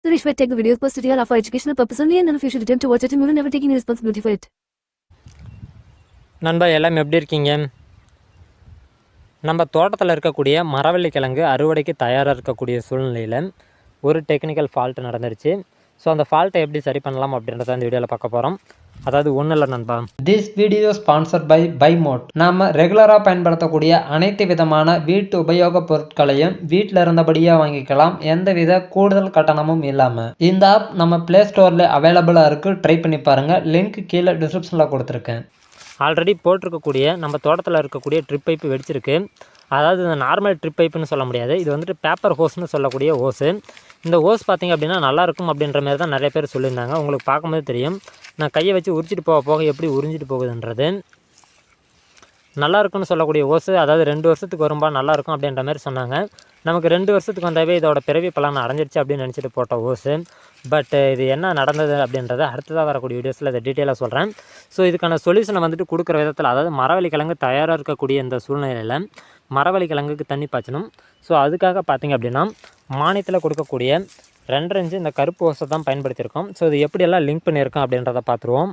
Suresh will take the videos posted here are for educational purpose only and none of you should attempt to watch it and we will never take any responsibility for it. நண்பா எல்லாம் எப்படி இருக்கீங்க? நம்ம தோட்டத்தில் இருக்கக்கூடிய மரவள்ளி கிழங்கு அறுவடைக்கு தயாராக இருக்கக்கூடிய சூழ்நிலையில் ஒரு டெக்னிக்கல் ஃபால்ட் நடந்துருச்சு. ஸோ அந்த ஃபால்ட்டை எப்படி சரி பண்ணலாம் அப்படின்றத இந்த வீடியோவில் பார்க்க போகிறோம். அதாவது ஒன்றும் இல்லை நண்பா. திஸ் வீடியோ ஸ்பான்சர்ட் பை பைமோட். நாம் ரெகுலராக பயன்படுத்தக்கூடிய அனைத்து விதமான வீட்டு உபயோகப் பொருட்களையும் வீட்டில் இருந்தபடியாக வாங்கிக்கலாம், எந்தவித கூடுதல் கட்டணமும் இல்லாமல். இந்த ஆப் நம்ம ப்ளே ஸ்டோரில் அவைலபிளாக இருக்குது, ட்ரை பண்ணி பாருங்கள். லிங்க் கீழே டிஸ்கிரிப்ஷனில் கொடுத்துருக்கேன். ஆல்ரெடி போட்டிருக்கக்கூடிய நம்ம தோட்டத்தில் இருக்கக்கூடிய ட்ரிப் பைப்பு வெடிச்சிருக்கு. அதாவது இந்த நார்மல் ட்ரிப் பைப்புன்னு சொல்ல முடியாது, இது வந்துட்டு பேப்பர் ஹோஸ்னு சொல்லக்கூடிய ஹோஸு. இந்த ஹோஸ் பார்த்திங்க அப்படின்னா நல்லாயிருக்கும் அப்படின்ற மாதிரி தான் நிறைய பேர் சொல்லியிருந்தாங்க. உங்களுக்கு பார்க்கும்போது தெரியும், நான் கையை வச்சு உரிச்சிட்டு போக எப்படி உறிஞ்சிட்டு போகுதுன்றது. நல்லாயிருக்குன்னு சொல்லக்கூடிய ஹோஸு, அதாவது 2 வருஷத்துக்கு வரும்பா நல்லாயிருக்கும் அப்படின்ற மாதிரி சொன்னாங்க. நமக்கு 2 வருஷத்துக்கு வந்தாவே இதோட பிறவி பலன் அடைஞ்சிருச்சு அப்படின்னு நினச்சிட்டு போட்ட ஹோஸு. பட் இது என்ன நடந்தது அப்படின்றத அடுத்ததாக வரக்கூடிய வீடியோஸில் இதை டீட்டெயிலாக சொல்கிறேன். ஸோ இதுக்கான சொல்யூஷனை வந்துட்டு கொடுக்குற விதத்தில், அதாவது மரவள்ளி கிழங்கு தயாராக இருக்கக்கூடிய இந்த சூழ்நிலையில் மரவள்ளி கிழங்குக்கு தண்ணி பாய்ச்சணும். ஸோ அதுக்காக பார்த்திங்க அப்படின்னா மானியத்தில் கொடுக்கக்கூடிய 2.5 இன்ச்சு இந்த கருப்பு ஹோஸை தான் பயன்படுத்தியிருக்கோம். ஸோ இது எப்படியெல்லாம் லிங்க் பண்ணியிருக்கோம் அப்படின்றத பார்த்துருவோம்.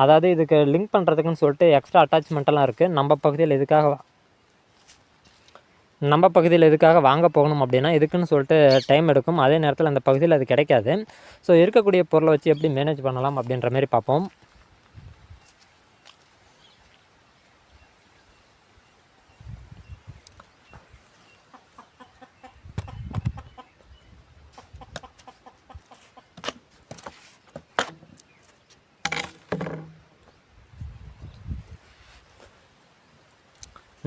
அதாவது இதுக்கு லிங்க் பண்ணுறதுக்குன்னு சொல்லிட்டு எக்ஸ்ட்ரா அட்டாச்மெண்ட்டெல்லாம் இருக்குது. நம்ம பகுதியில் எதுக்காக வாங்க போகணும் அப்படின்னா இதுக்குன்னு சொல்லிட்டு டைம் எடுக்கும். அதே நேரத்தில் அந்த பகுதியில் அது கிடைக்காது. ஸோ இருக்கக்கூடிய பொருளை வச்சு எப்படி மேனேஜ் பண்ணலாம் அப்படின்ற மாதிரி பார்ப்போம்.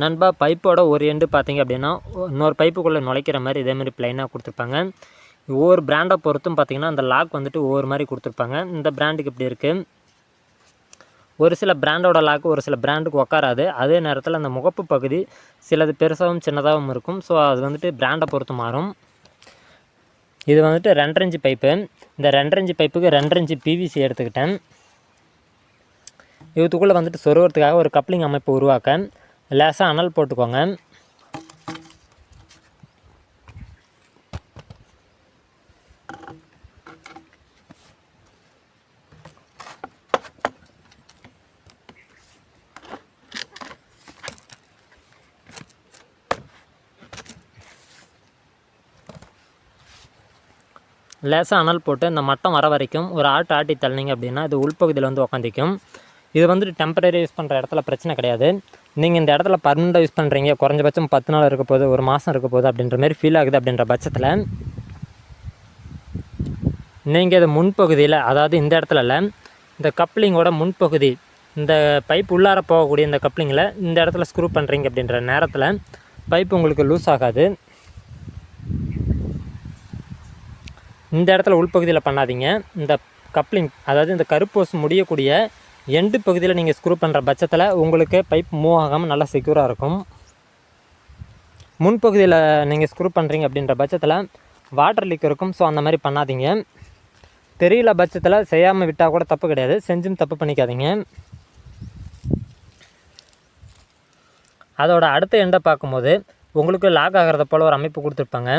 நண்பா, பைப்போட ஒரு எண்டு பார்த்திங்க அப்படின்னா இன்னொரு பைப்புக்குள்ளே நுழைக்கிற மாதிரி இதேமாதிரி ப்ளைனாக கொடுத்துருப்பாங்க. ஒவ்வொரு பிராண்டை பொறுத்தும் பார்த்திங்கன்னா அந்த லாக் வந்துட்டு ஒவ்வொரு மாதிரி கொடுத்துருப்பாங்க. இந்த பிராண்டுக்கு இப்படி இருக்குது. ஒரு சில பிராண்டோட லாக்கு ஒரு சில பிராண்டுக்கு உட்காராது. அதே நேரத்தில் அந்த முகப்பு பகுதி சிலது பெருசாகவும் சின்னதாகவும் இருக்கும். ஸோ அது வந்துட்டு பிராண்டை பொறுத்து மாறும். இது வந்துட்டு 2.5 இன்ச்சு பைப்பு. இந்த 2.5 இன்ச்சு பைப்புக்கு 2.5 இன்ச்சு பிவிசி எடுத்துக்கிட்டேன். இதுக்குள்ளே வந்துட்டு சொருவறதுக்காக ஒரு கப்ளிங் அமைப்பு உருவாக்க லேசாக அனல் போட்டுக்கோங்க. லேசாக அனல் போட்டு இந்த மட்டம் வர வரைக்கும் ஒரு ஆட்டி தள்ளினீங்க அப்படின்னா இது உள்பகுதியில் வந்து உக்காந்திக்கும். இது வந்துட்டு டெம்பரரி யூஸ் பண்ணுற இடத்துல பிரச்சனை கிடையாது. நீங்கள் இந்த இடத்துல பர்மனெண்ட்டாக யூஸ் பண்ணுறீங்க, குறைஞ்சபட்சம் 10 நாள் இருக்க போகுது, ஒரு மாதம் இருக்க போகுது அப்படின்ற மாதிரி ஃபீல் ஆகுது அப்படின்ற பட்சத்தில் நீங்கள் இது முன்பகுதியில், அதாவது இந்த இடத்துல இல்லை, இந்த கப்ளிங்கோட முன்பகுதி, இந்த பைப் உள்ளார போகக்கூடிய இந்த கப்ளிங்கில் இந்த இடத்துல ஸ்க்ரூ பண்ணுறீங்க அப்படின்ற நேரத்தில் பைப் உங்களுக்கு லூஸ் ஆகாது. இந்த இடத்துல உள்பகுதியில் பண்ணாதீங்க. இந்த கப்ளிங், அதாவது இந்த கருப்போஸ் முடியக்கூடிய எண்டு பகுதியில் நீங்கள் ஸ்க்ரூ பண்ணுற பட்சத்தில் உங்களுக்கு பைப் மூவ் ஆகாமல் நல்லா செக்யூராக இருக்கும். முன்பகுதியில் நீங்கள் ஸ்க்ரூ பண்ணுறீங்க அப்படின்ற பட்சத்தில் வாட்டர் லீக் இருக்கும். ஸோ அந்த மாதிரி பண்ணாதீங்க. தெரியல பட்சத்தில் செய்யாமல் விட்டால் கூட தப்பு கிடையாது, செஞ்சும் தப்பு பண்ணிக்காதீங்க. அதோட அடுத்த எண்டை பார்க்கும்போது உங்களுக்கு லாக் ஆகிறத போல் ஒரு அமைப்பு கொடுத்துருப்பாங்க.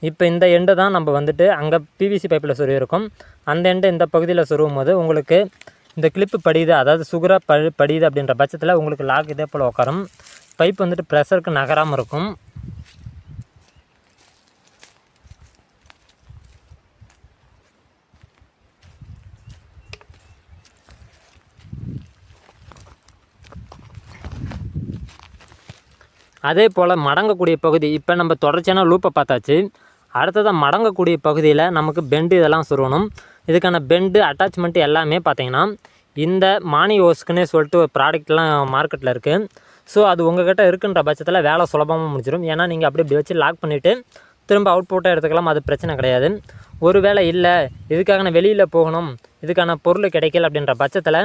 இப்போ இந்த எண்டை தான் நம்ம வந்துட்டு அங்கே பிவிசி பைப்பில் சொருவிருக்கோம். அந்த எண்டை இந்த பகுதியில் சொருவும் போது உங்களுக்கு இந்த கிளிப்பு படியுது, அதாவது சுகராக படியுது அப்படின்ற பட்சத்தில் உங்களுக்கு லாக் இதே போல் உட்காரும். பைப் வந்துட்டு ப்ரெஷருக்கு நகராமல் இருக்கும். அதே போல் மடங்கக்கூடிய பகுதி, இப்போ நம்ம தொடர்ச்சியான லூப்பை பார்த்தாச்சு. அடுத்ததாக மடங்கக்கூடிய பகுதியில் நமக்கு பெண்டு இதெல்லாம் சொருவணும். இதுக்கான பெண்டு அட்டாச்மெண்ட்டு எல்லாமே பார்த்திங்கன்னா இந்த மானி ஹோஸ்க்குன்னே சொல்லிட்டு ஒரு ப்ராடக்ட்லாம் மார்க்கெட்டில் இருக்குது. ஸோ அது உங்கள்கிட்ட இருக்குன்ற பட்சத்தில் வேலை சுலபமாக முடிஞ்சிடும். ஏன்னா நீங்கள் அப்படி வச்சு லாக் பண்ணிவிட்டு திரும்ப அவுட்புட்டாக எடுத்துக்கலாம், அது பிரச்சனை கிடையாது. ஒரு வேளை இல்லை இதுக்காக நான் வெளியில் போகணும், இதுக்கான பொருள் கிடைக்கல அப்படின்ற பட்சத்தில்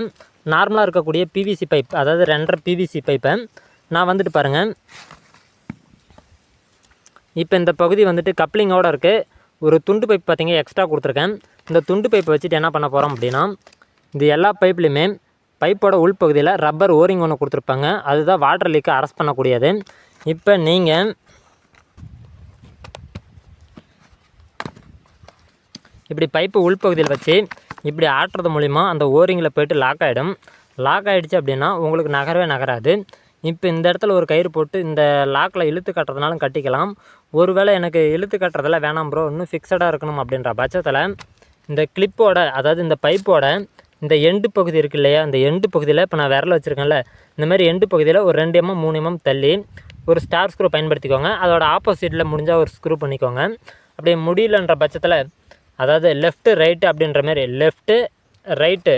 நார்மலாக இருக்கக்கூடிய பிவிசி பைப், அதாவது 2.5 பிவிசி பைப்பை நான் வந்துட்டு பாருங்கள், இப்போ இந்த பகுதி வந்துட்டு கப்ளிங்கோடு இருக்குது. ஒரு துண்டு பைப் பார்த்திங்க எக்ஸ்ட்ரா கொடுத்துருக்கேன். இந்த துண்டு பைப்பை வச்சுட்டு என்ன பண்ண போகிறோம் அப்படின்னா, இது எல்லா பைப்லையுமே பைப்போட உள்பகுதியில் ரப்பர் ஓரிங் ஒன்று கொடுத்துருப்பாங்க. அதுதான் வாட்டர் லீக்கை அரெஸ்ட் பண்ணக்கூடியது. இப்போ நீங்கள் இப்படி பைப்பு உள்பகுதியில் வச்சு இப்படி ஆட்டுறது மூலிமா அந்த ஓரிங்கில் போய்ட்டு லாக் ஆகிடும். லாக் ஆகிடுச்சு அப்படின்னா உங்களுக்கு நகரவே நகராது. இப்போ இந்த இடத்துல ஒரு கயிறு போட்டு இந்த லாக்கில் இழுத்து கட்டுறதுனாலும் கட்டிக்கலாம். ஒருவேளை எனக்கு இழுத்து கட்டுறதில் வேணாம் ப்ரோ, இன்னும் ஃபிக்ஸடாக இருக்கணும் அப்படின்ற பட்சத்தில் இந்த கிளிப்போட, அதாவது இந்த பைப்போட இந்த எண்டு பகுதி இருக்குது இல்லையா, இந்த எண்டு பகுதியில் இப்போ நான் விரல் வச்சுருக்கேன்ல, இந்த மாதிரி எண்டு பகுதியில் ஒரு 2 mm 3 mm தள்ளி ஒரு ஸ்டார் ஸ்க்ரூ பயன்படுத்திக்கோங்க. அதோட ஆப்போசிட்டில் முடிஞ்சால் ஒரு ஸ்க்ரூ பண்ணிக்கோங்க. அப்படியே முடியலன்ற பட்சத்தில், அதாவது லெஃப்ட்டு ரைட்டு அப்படின்ற மாதிரி, லெஃப்ட்டு ரைட்டு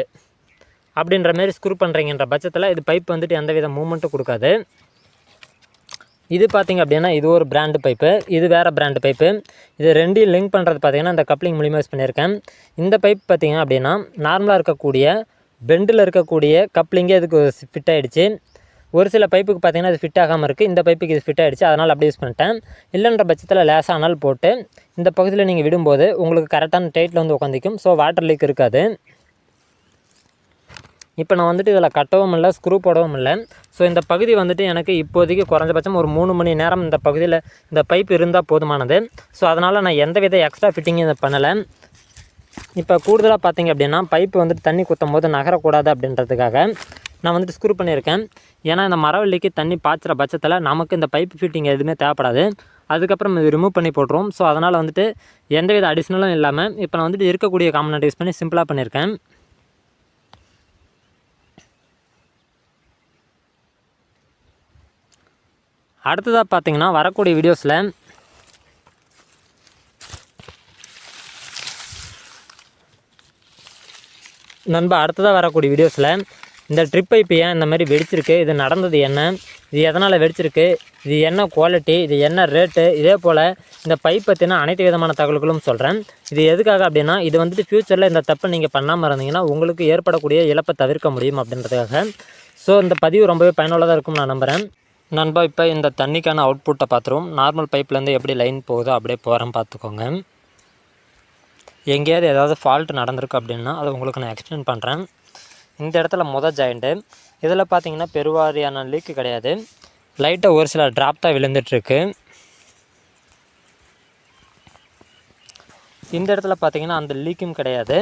அப்படின்ற மாதிரி ஸ்க்ரூ பண்ணுறீங்கன்ற பட்சத்தில் இது பைப் வந்துட்டு எந்த வித மூமெண்ட்டும் கொடுக்காது. இது பார்த்திங்க அப்படின்னா இது ஒரு பிராண்டு பைப்பு, இது வேறு பிராண்டு பைப்பு. இது ரெண்டையும் லிங்க் பண்ணுறது பார்த்திங்கன்னா இந்த கப்ளிங் மூலிமா யூஸ் பண்ணியிருக்கேன். இந்த பைப் பார்த்திங்க அப்படின்னா நார்மலாக இருக்கக்கூடிய பெண்டில் இருக்கக்கூடிய கப்ளிங்கே இதுக்கு ஃபிட் ஆகிடுச்சு. ஒரு சில பைப்புக்கு பார்த்திங்கன்னா இது ஃபிட் ஆகாமல் இருக்குது. இந்த பைப்புக்கு இது ஃபிட் ஆகிடுச்சு, அதனால் அப்படியே யூஸ் பண்ணிட்டேன். இல்லைன்ற பட்சத்தில் லேசாக அனல் போட்டு இந்த பகுதியில் நீங்கள் விடும்போது உங்களுக்கு கரெக்டான டைட்டில் வந்து உட்காந்துக்கும். ஸோ வாட்டர் லீக் இருக்காது. இப்போ நான் வந்துட்டு இதில் கட்டவும் இல்லை, ஸ்க்ரூ போடவும் இல்லை. ஸோ இந்த பகுதி வந்துட்டு எனக்கு இப்போதைக்கு குறைஞ்சபட்சம் ஒரு 3 மணி நேரம் இந்த பகுதியில் இந்த பைப் இருந்தால் போதுமானது. ஸோ அதனால் நான் எந்த வித எக்ஸ்ட்ரா ஃபிட்டிங்கும் இதை பண்ணலை. இப்போ கூடுதலாக பார்த்திங்க அப்படின்னா பைப்பு வந்துட்டு தண்ணி குத்தும் போது நகரக்கூடாது அப்படின்றதுக்காக நான் வந்துட்டு ஸ்க்ரூ பண்ணியிருக்கேன். ஏன்னா இந்த மரவள்ளிக்கு தண்ணி பாய்ச்சுற பட்சத்தில் நமக்கு இந்த பைப் ஃபிட்டிங் எதுவுமே தேவைப்படாது. அதுக்கப்புறம் இது ரிமூவ் பண்ணி போட்டுரும். ஸோ அதனால் வந்துட்டு எந்தவித அடிஷ்னலும் இல்லாமல் இப்போ நான் வந்துட்டு இருக்கக்கூடிய காம்பனண்ட் யூஸ் பண்ணி சிம்பிளாக பண்ணியிருக்கேன். அடுத்ததாக பார்த்திங்கன்னா வரக்கூடிய வீடியோஸில் அடுத்ததாக வரக்கூடிய வீடியோஸில் இந்த ட்ரிப் பைப்பு ஏன் இந்த மாதிரி வெடிச்சிருக்கு, இது நடந்தது என்ன, இது எதனால் வெடிச்சிருக்கு, இது என்ன குவாலிட்டி, இது என்ன ரேட்டு, இதே போல் இந்த பைப் பற்றின அனைத்து விதமான தகவல்களும் சொல்கிறேன். இது எதுக்காக அப்படின்னா இது வந்துட்டு ஃப்யூச்சரில் இந்த தப்பை நீங்கள் பண்ணாமல் இருந்தீங்கன்னா உங்களுக்கு ஏற்படக்கூடிய இழப்பை தவிர்க்க முடியும் அப்படின்றதுக்காக. ஸோ இந்த பதிவு ரொம்பவே பயனுள்ளதாக இருக்கும் நான் நம்புகிறேன். நண்பா, இப்போ இந்த தண்ணிக்கான அவுட்புட்டை பார்த்துருவோம். நார்மல் பைப்லேருந்து எப்படி லைன் போகுதோ அப்படியே போகிறேன் பார்த்துக்கோங்க. எங்கேயாவது ஏதாவது ஃபால்ட் நடந்திருக்கு அப்படின்னா அதை உங்களுக்கு நான் எக்ஸ்பிளைன் பண்ணுறேன். இந்த இடத்துல ஜாயிண்ட்டு இதில் பார்த்திங்கன்னா பெருவாரியான லீக்கு கிடையாது. லைட்டாக ஒரு சில ட்ராப் தான் விழுந்துட்டுருக்கு. இந்த இடத்துல பார்த்திங்கன்னா அந்த லீக்கும் கிடையாது.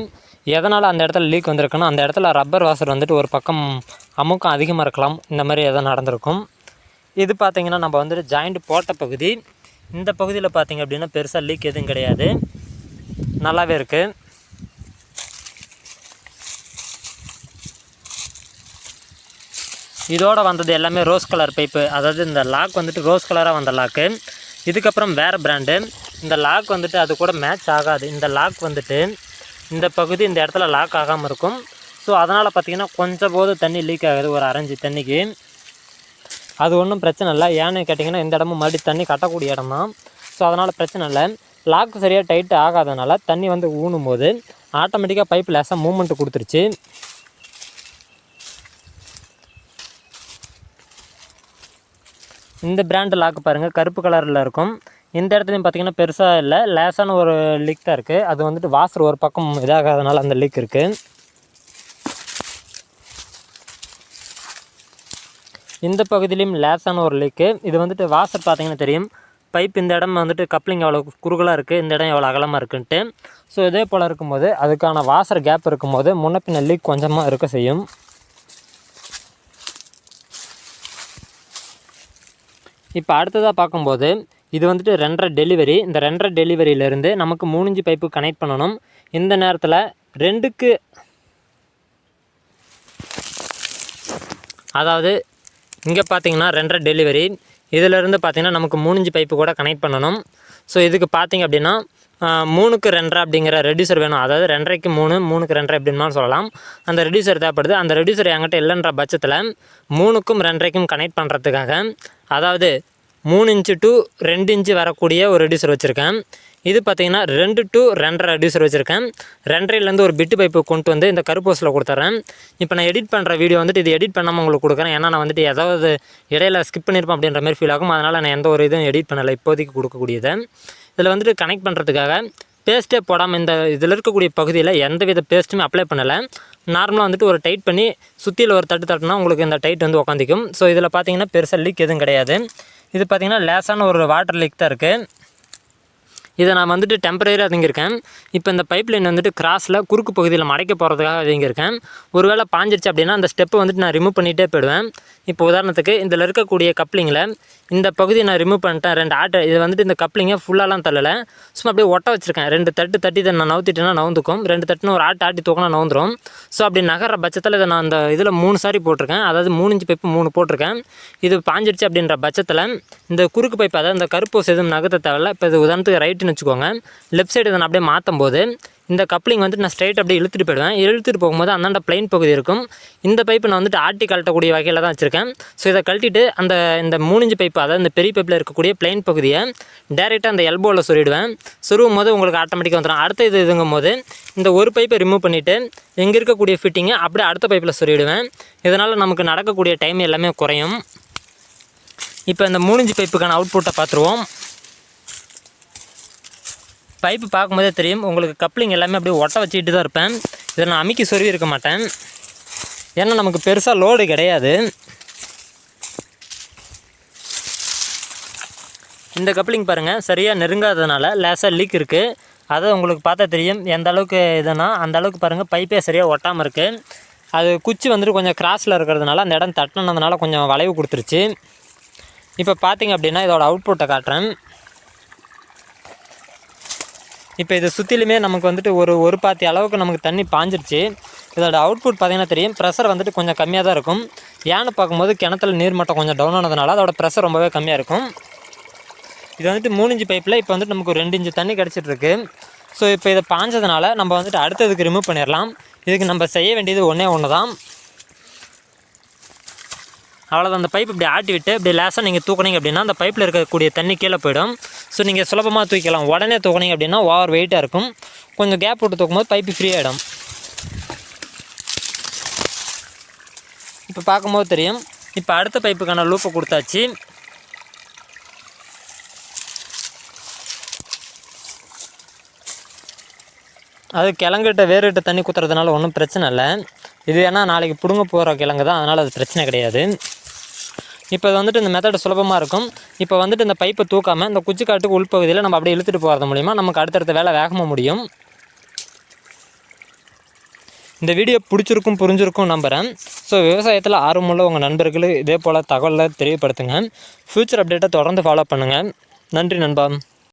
எதனால் அந்த இடத்துல லீக் வந்திருக்குன்னா அந்த இடத்துல ரப்பர் வாசர் வந்துட்டு ஒரு பக்கம் அமுக்கம் அதிகமாக இருக்கலாம். இந்த மாதிரி எதாவது நடந்திருக்கும். இது பார்த்திங்கன்னா நம்ம வந்துட்டு ஜாயிண்ட் போட்ட பகுதி. இந்த பகுதியில் பார்த்திங்க அப்படின்னா பெருசாக லீக் எதுவும் கிடையாது, நல்லாவே இருக்குது. இதோடு வந்தது எல்லாமே ரோஸ் கலர் பைப்பு. அதாவது இந்த லாக் வந்துட்டு ரோஸ் கலராக வந்த லாக்கு. இதுக்கப்புறம் வேறு பிராண்டு. இந்த லாக் வந்துட்டு அது கூட மேட்ச் ஆகாது. இந்த லாக் வந்துட்டு இந்த பகுதி இந்த இடத்துல லாக் ஆகாமல் இருக்கும். ஸோ அதனால் பார்த்திங்கன்னா கொஞ்சம் போது தண்ணி லீக் ஆகுது, ஒரு அரைஞ்சி தண்ணிக்கு. அது ஒன்றும் பிரச்சனை இல்லை. ஏன்னு கேட்டிங்கன்னா இந்த இடமும் மறுபடியும் தண்ணி கட்டக்கூடிய இடம் தான். ஸோ அதனால் பிரச்சனை இல்லை. லாக்கு சரியாக டைட்டு ஆகாதனால தண்ணி வந்து ஊனும் போது ஆட்டோமேட்டிக்காக பைப் லேசாக மூவ்மெண்ட் கொடுத்துருச்சு. இந்த பிராண்டு லாக்கு பாருங்கள், கருப்பு கலரில் இருக்கும். இந்த இடத்துலையும் பார்த்திங்கன்னா பெருசாக இல்லை, லேசான ஒரு லீக் தான் இருக்குது. அது வந்துட்டு வாசர் ஒரு பக்கம் இதாகாதனால அந்த லீக் இருக்குது. இந்த பகுதியிலையும் லேசான ஒரு லீக்கு. இது வந்துட்டு வாசர் பார்த்திங்கன்னா தெரியும். பைப் இந்த இடம் வந்துட்டு கப்ளிங் எவ்வளோ குறுகலாக இருக்குது, இந்த இடம் எவ்வளோ அகலமாக இருக்குன்ட்டு. ஸோ இதே போல் இருக்கும்போது அதுக்கான வாசர் கேப் இருக்கும்போது முன்ன பின்ன லீக் கொஞ்சமாக இருக்க செய்யும். இப்போ அடுத்ததாக பார்க்கும்போது இது வந்துட்டு 2.5 டெலிவரி. இந்த 2.5 டெலிவரியிலேருந்து நமக்கு 3 இன்ச்சு பைப்பு கனெக்ட் பண்ணணும். இந்த நேரத்தில் 2க்கு, அதாவது இங்கே பார்த்திங்கன்னா 2.5 டெலிவரி, இதிலேருந்து பார்த்திங்கன்னா நமக்கு 3 இன்ச்சு பைப்பு கூட கனெக்ட் பண்ணணும். ஸோ இதுக்கு பார்த்திங்க அப்படின்னா 3க்கு 2.5 அப்படிங்கிற ரெடியூசர் வேணும். அதாவது 2.5க்கு 3, 3க்கு 2.5 அப்படின்னா சொல்லலாம். அந்த ரெடியூசர் தேவைப்படுது. அந்த ரெடியூசர் என்கிட்ட இல்லைன்ற பட்சத்தில் 3க்கும் 2.5க்கும் கனெக்ட் பண்ணுறதுக்காக, அதாவது 3 இன்ச்சு டு 2 இன்ச்சு வரக்கூடிய ஒரு ரெடியூசர் வச்சுருக்கேன். இது பார்த்திங்கன்னா 2 to 2.5 ரெடியூசர் வச்சுருக்கேன். 2.5லேருந்து ஒரு பிட்டு பைப்பு கொண்டு வந்து இந்த கருப்போஸில் கொடுத்துட்றேன். இப்போ நான் எடிட் பண்ணுற வீடியோ வந்துட்டு இது எடிட் பண்ணாமல் உங்களுக்கு கொடுக்குறேன். ஏன்னா நான் வந்துட்டு ஏதாவது இடையில ஸ்கிப் பண்ணியிருப்பேன் அப்படின்ற மாதிரி ஃபீல் ஆகும். அதனால் நான் எந்த ஒரு இதுவும் எடிட் பண்ணலை இப்போதைக்கு கொடுக்கக்கூடியதை. இதில் வந்துட்டு கனெக்ட் பண்ணுறதுக்காக பேஸ்ட்டே போடாமல் இந்த இதில் இருக்கக்கூடிய பகுதியில் எந்த வித பேஸ்ட்டுமே அப்ளை பண்ணலை. நார்மலாக வந்துட்டு ஒரு டைட் பண்ணி சுற்றியில் ஒரு தட்டுனா உங்களுக்கு இந்த டைட் வந்து உட்காந்துக்கும். ஸோ இதில் பார்த்திங்கன்னா பெருசாக லீக் எதுவும் கிடையாது. இது பார்த்திங்கன்னா லேசான ஒரு வாட்டர் லீக் தான் இருக்குது. இதை நான் வந்துட்டு டெம்பரரியாக அதிங்கிருக்கேன். இப்போ இந்த பைப் லைன் வந்துட்டு கிராஸில் குறுக்கு பகுதியில் மடைக்க போகிறதுக்காக அதிங்கிருக்கேன். ஒருவேளை பாஞ்சிருச்சு அப்படின்னா அந்த ஸ்டெப்பை வந்துட்டு நான் ரிமூவ் பண்ணிகிட்டே போயிடுவேன். இப்போ உதாரணத்துக்கு இதில் இருக்கக்கூடிய கப்ளிங்கில் இந்த பகுதியை நான் ரிமூவ் பண்ணிட்டேன். 2 ஆட்டை இது வந்துட்டு இந்த கப்ளிங்கை ஃபுல்லாலாம் தள்ளலை, சும்மா அப்படியே ஒட்ட வச்சுருக்கேன். 2 தட்டி இதை நான் நவுத்திட்டேன்னா நவுந்துக்கும், 2 தட்டுன்னு ஒரு ஆட்டி தூக்கினா நவுந்துடும். ஸோ அப்படி நகர்ற பட்சத்தில் இதை நான் அந்த இதில் 3 சாரி போட்டிருக்கேன், அதாவது 3 இன்ச் பைப்பு 3 போட்டிருக்கேன். இது பாஞ்சிருச்சு அப்படின்ற பட்சத்தில் இந்த குறுக்கு பைப்பு, அதாவது இந்த கருப்பு எதுவும் நகர்த்த தேவையில்ல. இப்போ இது உதாரணத்துக்கு ரைட்டுன்னு வச்சுக்கோங்க, லெஃப்ட் சைடு இதை நான் அப்படியே மாற்றும் போது இந்த கப்ளிங் வந்துட்டு நான் ஸ்ட்ரைட் அப்படியே இழுத்துட்டு போயிடுவேன். இழுத்துட்டு போகும்போது அந்தாண்ட பிளைன் பகுதி இருக்கும். இந்த பைப்பு நான் வந்துட்டு ஆட்டி கழட்டக்கூடிய வகையில் தான் வச்சுருக்கேன். ஸோ இதை கழட்டிட்டு இந்த 3 இன்ச் பைப்பு, அதாவது இந்த பெரிய பைப்பில் இருக்கக்கூடிய பிளைன் பகுதியை டேரெக்டாக அந்த எல்போவில் சொருவிடுவேன். சொருவும் போது உங்களுக்கு ஆட்டோமேட்டிக்காக வந்துடும். அடுத்த இதுங்கும் போது இந்த ஒரு பைப்பை ரிமூவ் பண்ணிவிட்டு இங்கே இருக்கக்கூடிய ஃபிட்டிங்கை அப்படியே அடுத்த பைப்பில் சொருவிடுவேன். இதனால் நமக்கு நடக்கக்கூடிய டைம் எல்லாமே குறையும். இப்போ இந்த 3 இன்ச் பைப்புக்கான அவுட்புட்டை பார்த்துருவோம். பைப்பு பார்க்கும்போதே தெரியும் உங்களுக்கு, கப்ளிங் எல்லாமே அப்படியே ஒட்ட வச்சுக்கிட்டு தான் இருப்பேன். இதை நான் அமுக்கி சொருவி இருக்க மாட்டேன், ஏன்னா நமக்கு பெருசாக லோடு கிடையாது. இந்த கப்ளிங் பாருங்கள், சரியாக நெருங்காததுனால லேசாக லீக் இருக்குது. அதை உங்களுக்கு பார்த்தா தெரியும் எந்த அளவுக்கு இதுனா, அந்த அளவுக்கு பாருங்கள் பைப்பே சரியாக ஒட்டாமல் இருக்குது. அது குச்சி வந்துட்டு கொஞ்சம் கிராஸில் இருக்கிறதுனால அந்த இடம் தட்டினதுனால கொஞ்சம் வளைவு கொடுத்துருச்சு. இப்போ பார்த்திங்க அப்படின்னா இதோட அவுட்புட்டை காட்டுறேன். இப்போ இது சுற்றிலுமே நமக்கு வந்துட்டு ஒரு பாத்தி அளவுக்கு நமக்கு தண்ணி பாஞ்சிருச்சு. இதோட அவுட்புட் பார்த்திங்கன்னா தெரியும், ப்ரெஷர் வந்துட்டு கொஞ்சம் கம்மியாக தான் இருக்கும். ஏன்னு பார்க்கும்போது கிணத்துல நீர் மட்டம் கொஞ்சம் டவுன் ஆனதுனால அதோட ப்ரெஷர் ரொம்பவே கம்மியாக இருக்கும். இது வந்துட்டு 3 இன்ச் பைப்பில் இப்போ வந்துட்டு நமக்கு ஒரு 2 இன்ச் தண்ணி கிடச்சிட்ருக்கு. ஸோ இப்போ இதை பாஞ்சதுனால நம்ம வந்துட்டு அடுத்ததுக்கு ரிமூவ் பண்ணிடலாம். இதுக்கு நம்ம செய்ய வேண்டியது ஒன்று தான். அவ்வளோதான். அந்த பைப் இப்படி ஆட்டி விட்டு இப்படி லேசாக நீங்கள் தூக்குனீங்க அப்படின்னா அந்த பைப்பில் இருக்கக்கூடிய தண்ணி கீழே போயிடும். ஸோ நீங்கள் சுலபமாக தூக்கிக்கலாம். உடனே தூக்குனீங்க அப்படின்னா ஓவர் வெயிட்டாக இருக்கும். கொஞ்சம் கேப் விட்டு தூக்கும்போது பைப்பு ஃப்ரீ ஆகிடும். இப்போ பார்க்கும்போது தெரியும். இப்போ அடுத்த பைப்புக்கான லூப்பை கொடுத்தாச்சு. அது கிழங்கிட்ட வேறுகிட்ட தண்ணி குத்துறதுனால ஒன்றும் பிரச்சனை இல்லை. இது ஏன்னா நாளைக்கு பிடுங்க போகிற கிழங்கு தான், அதனால் அது பிரச்சனை கிடையாது. இப்போ இது வந்துட்டு இந்த மெத்தட் சுலபமாக இருக்கும். இப்போ வந்துட்டு இந்த பைப்பை தூக்காமல் இந்த குச்சிக்காட்டுக்கு உள்பகுதியில் நம்ம அப்படியே இழுத்துட்டு போகிறது மூலிமா நமக்கு அடுத்தடுத்த வேலை வேகமாக முடியும். இந்த வீடியோ பிடிச்சிருக்கும் புரிஞ்சிருக்கும் நம்புகிறேன். ஸோ விவசாயத்தில் ஆர்வமுள்ள உங்கள் நண்பர்களுக்கு இதே போல் தகவலை தெரியப்படுத்துங்க. ஃப்யூச்சர் அப்டேட்டை தொடர்ந்து ஃபாலோ பண்ணுங்கள். நன்றி நண்பா.